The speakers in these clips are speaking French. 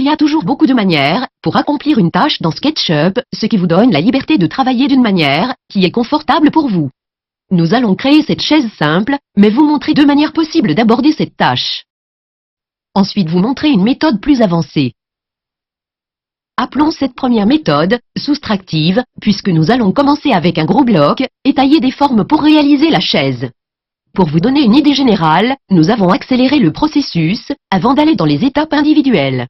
Il y a toujours beaucoup de manières pour accomplir une tâche dans SketchUp, ce qui vous donne la liberté de travailler d'une manière qui est confortable pour vous. Nous allons créer cette chaise simple, mais vous montrer deux manières possibles d'aborder cette tâche. Ensuite, vous montrer une méthode plus avancée. Appelons cette première méthode soustractive, puisque nous allons commencer avec un gros bloc et tailler des formes pour réaliser la chaise. Pour vous donner une idée générale, nous avons accéléré le processus avant d'aller dans les étapes individuelles.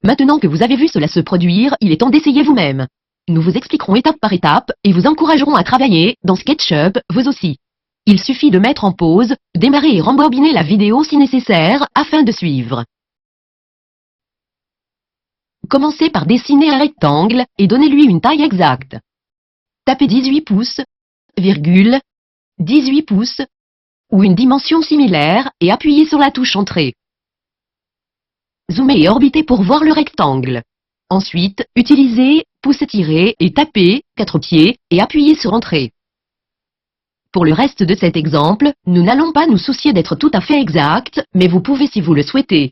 Maintenant que vous avez vu cela se produire, il est temps d'essayer vous-même. Nous vous expliquerons étape par étape et vous encouragerons à travailler dans SketchUp, vous aussi. Il suffit de mettre en pause, démarrer et rembobiner la vidéo si nécessaire afin de suivre. Commencez par dessiner un rectangle et donnez-lui une taille exacte. Tapez 18 pouces, virgule, 18 pouces, ou une dimension similaire et appuyez sur la touche Entrée. Zoomez et orbitez pour voir le rectangle. Ensuite, utilisez pouce étiré et tapez 4 pieds et appuyez sur Entrée. Pour le reste de cet exemple, nous n'allons pas nous soucier d'être tout à fait exact, mais vous pouvez si vous le souhaitez.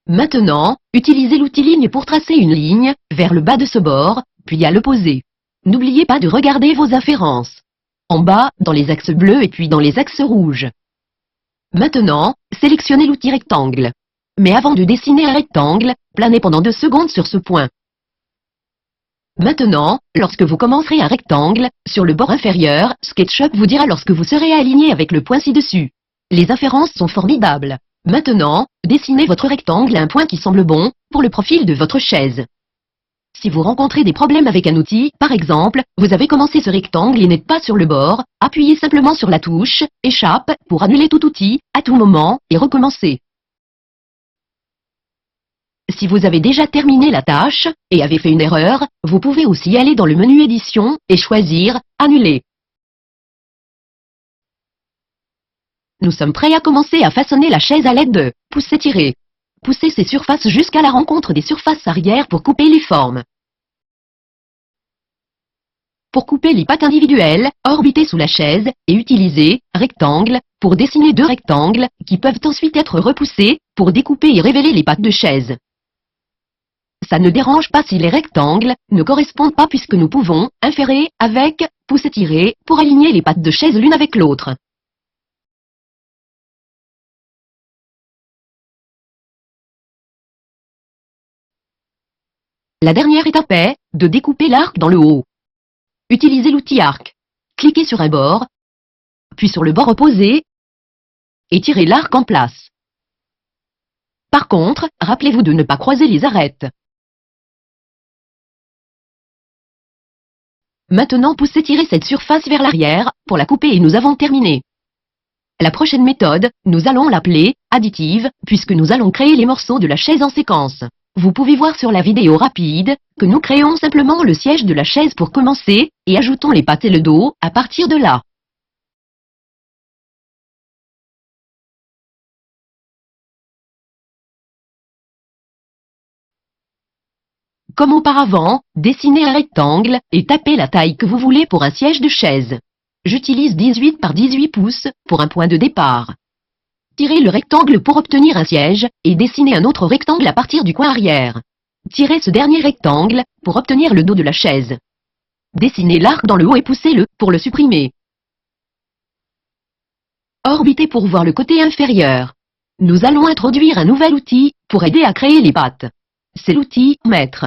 Maintenant, utilisez l'outil ligne pour tracer une ligne vers le bas de ce bord, puis à l'opposé. N'oubliez pas de regarder vos inférences. En bas, dans les axes bleus et puis dans les axes rouges. Maintenant, sélectionnez l'outil rectangle. Mais avant de dessiner un rectangle, planez pendant 2 secondes sur ce point. Maintenant, lorsque vous commencerez un rectangle, sur le bord inférieur, SketchUp vous dira lorsque vous serez aligné avec le point ci-dessus. Les inférences sont formidables. Maintenant, dessinez votre rectangle à un point qui semble bon pour le profil de votre chaise. Si vous rencontrez des problèmes avec un outil, par exemple, vous avez commencé ce rectangle et n'êtes pas sur le bord, appuyez simplement sur la touche « Échappe » pour annuler tout outil, à tout moment, et recommencer. Si vous avez déjà terminé la tâche et avez fait une erreur, vous pouvez aussi aller dans le menu Édition et choisir « Annuler ». Nous sommes prêts à commencer à façonner la chaise à l'aide de pouce étiré. Poussez ces surfaces jusqu'à la rencontre des surfaces arrière pour couper les formes. Pour couper les pattes individuelles, orbitez sous la chaise et utilisez rectangle pour dessiner 2 rectangles qui peuvent ensuite être repoussés pour découper et révéler les pattes de chaise. Ça ne dérange pas si les rectangles ne correspondent pas puisque nous pouvons inférer avec pouce étiré pour aligner les pattes de chaise l'une avec l'autre. La dernière étape est de découper l'arc dans le haut. Utilisez l'outil arc. Cliquez sur un bord, puis sur le bord opposé, et tirez l'arc en place. Par contre, rappelez-vous de ne pas croiser les arêtes. Maintenant, poussez tirer cette surface vers l'arrière pour la couper et nous avons terminé. La prochaine méthode, nous allons l'appeler additive, puisque nous allons créer les morceaux de la chaise en séquence. Vous pouvez voir sur la vidéo rapide que nous créons simplement le siège de la chaise pour commencer et ajoutons les pattes et le dos à partir de là. Comme auparavant, dessinez un rectangle et tapez la taille que vous voulez pour un siège de chaise. J'utilise 18 par 18 pouces pour un point de départ. Tirez le rectangle pour obtenir un siège et dessinez un autre rectangle à partir du coin arrière. Tirez ce dernier rectangle pour obtenir le dos de la chaise. Dessinez l'arc dans le haut et poussez-le pour le supprimer. Orbitez pour voir le côté inférieur. Nous allons introduire un nouvel outil pour aider à créer les pattes. C'est l'outil Maître.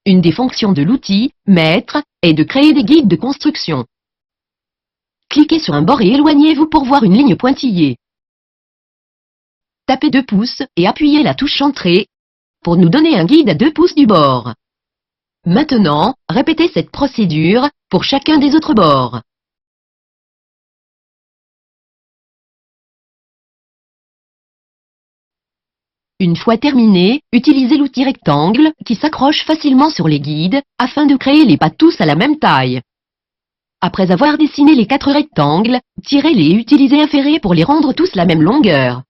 Une des fonctions de l'outil Maître est de créer des guides de construction. Cliquez sur un bord et éloignez-vous pour voir une ligne pointillée. Tapez 2 pouces et appuyez la touche Entrée pour nous donner un guide à 2 pouces du bord. Maintenant, répétez cette procédure pour chacun des autres bords. Une fois terminé, utilisez l'outil rectangle qui s'accroche facilement sur les guides afin de créer les pattes tous à la même taille. Après avoir dessiné les 4 rectangles, tirez-les et utilisez un ferré pour les rendre tous la même longueur.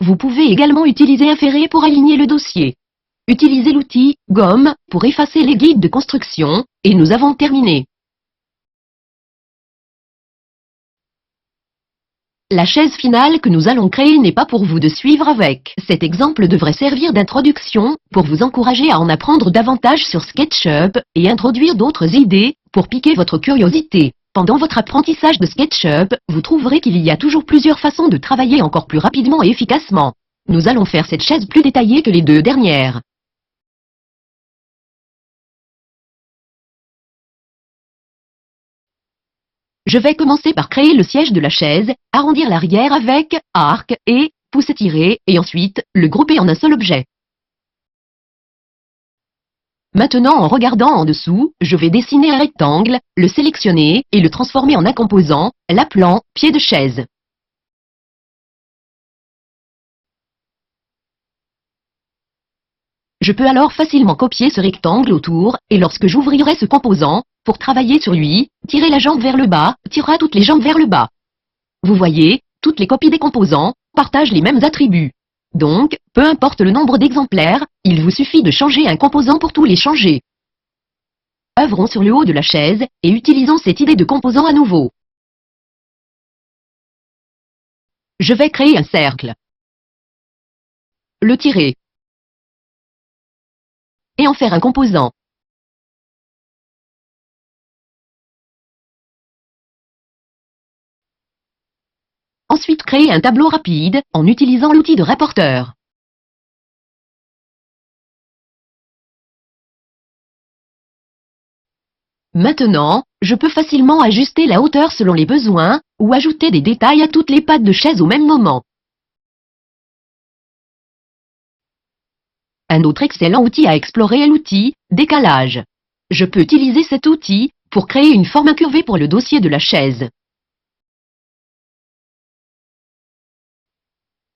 Vous pouvez également utiliser un ferré pour aligner le dossier. utilisez l'outil Gomme pour effacer les guides de construction, et nous avons terminé. La chaise finale que nous allons créer n'est pas pour vous de suivre avec. Cet exemple devrait servir d'introduction pour vous encourager à en apprendre davantage sur SketchUp et introduire d'autres idées pour piquer votre curiosité. Pendant votre apprentissage de SketchUp, vous trouverez qu'il y a toujours plusieurs façons de travailler encore plus rapidement et efficacement. Nous allons faire cette chaise plus détaillée que les deux dernières. Je vais commencer par créer le siège de la chaise, arrondir l'arrière avec arc et pouce étiré et ensuite le grouper en un seul objet. Maintenant, en regardant en dessous, je vais dessiner un rectangle, le sélectionner et le transformer en un composant, l'appelant pied de chaise. Je peux alors facilement copier ce rectangle autour et lorsque j'ouvrirai ce composant, pour travailler sur lui, tirer la jambe vers le bas, tirera toutes les jambes vers le bas. Vous voyez, toutes les copies des composants partagent les mêmes attributs. Donc, peu importe le nombre d'exemplaires, il vous suffit de changer un composant pour tous les changer. Œuvrons sur le haut de la chaise et utilisons cette idée de composant à nouveau. Je vais créer un cercle. Le tirer. Et en faire un composant. Ensuite, créer un tableau rapide en utilisant l'outil de rapporteur. Maintenant, je peux facilement ajuster la hauteur selon les besoins ou ajouter des détails à toutes les pattes de chaise au même moment. Un autre excellent outil à explorer est l'outil décalage. Je peux utiliser cet outil pour créer une forme incurvée pour le dossier de la chaise.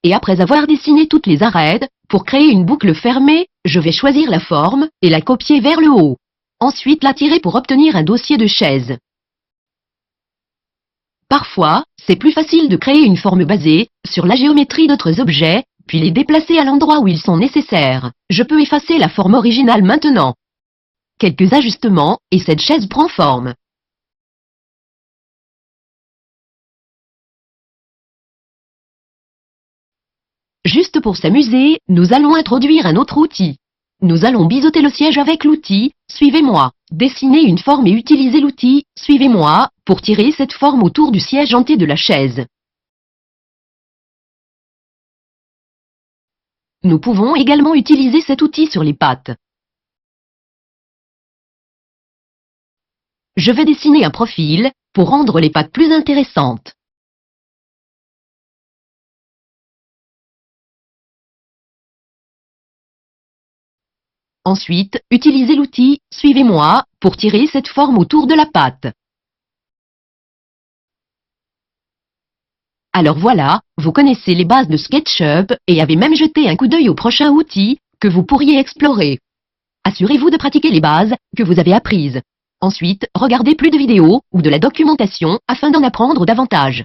Et après avoir dessiné toutes les arêtes, pour créer une boucle fermée, je vais choisir la forme et la copier vers le haut. Ensuite la tirer pour obtenir un dossier de chaise. Parfois, c'est plus facile de créer une forme basée sur la géométrie d'autres objets, puis les déplacer à l'endroit où ils sont nécessaires. Je peux effacer la forme originale maintenant. Quelques ajustements et cette chaise prend forme. Juste pour s'amuser, nous allons introduire un autre outil. Nous allons biseauter le siège avec l'outil « Suivez-moi ». Dessiner une forme et utiliser l'outil « Suivez-moi » pour tirer cette forme autour du siège entier de la chaise. Nous pouvons également utiliser cet outil sur les pattes. Je vais dessiner un profil pour rendre les pattes plus intéressantes. Ensuite, utilisez l'outil « Suivez-moi » pour tirer cette forme autour de la patte. Alors voilà, vous connaissez les bases de SketchUp et avez même jeté un coup d'œil au prochain outil que vous pourriez explorer. Assurez-vous de pratiquer les bases que vous avez apprises. Ensuite, regardez plus de vidéos ou de la documentation afin d'en apprendre davantage.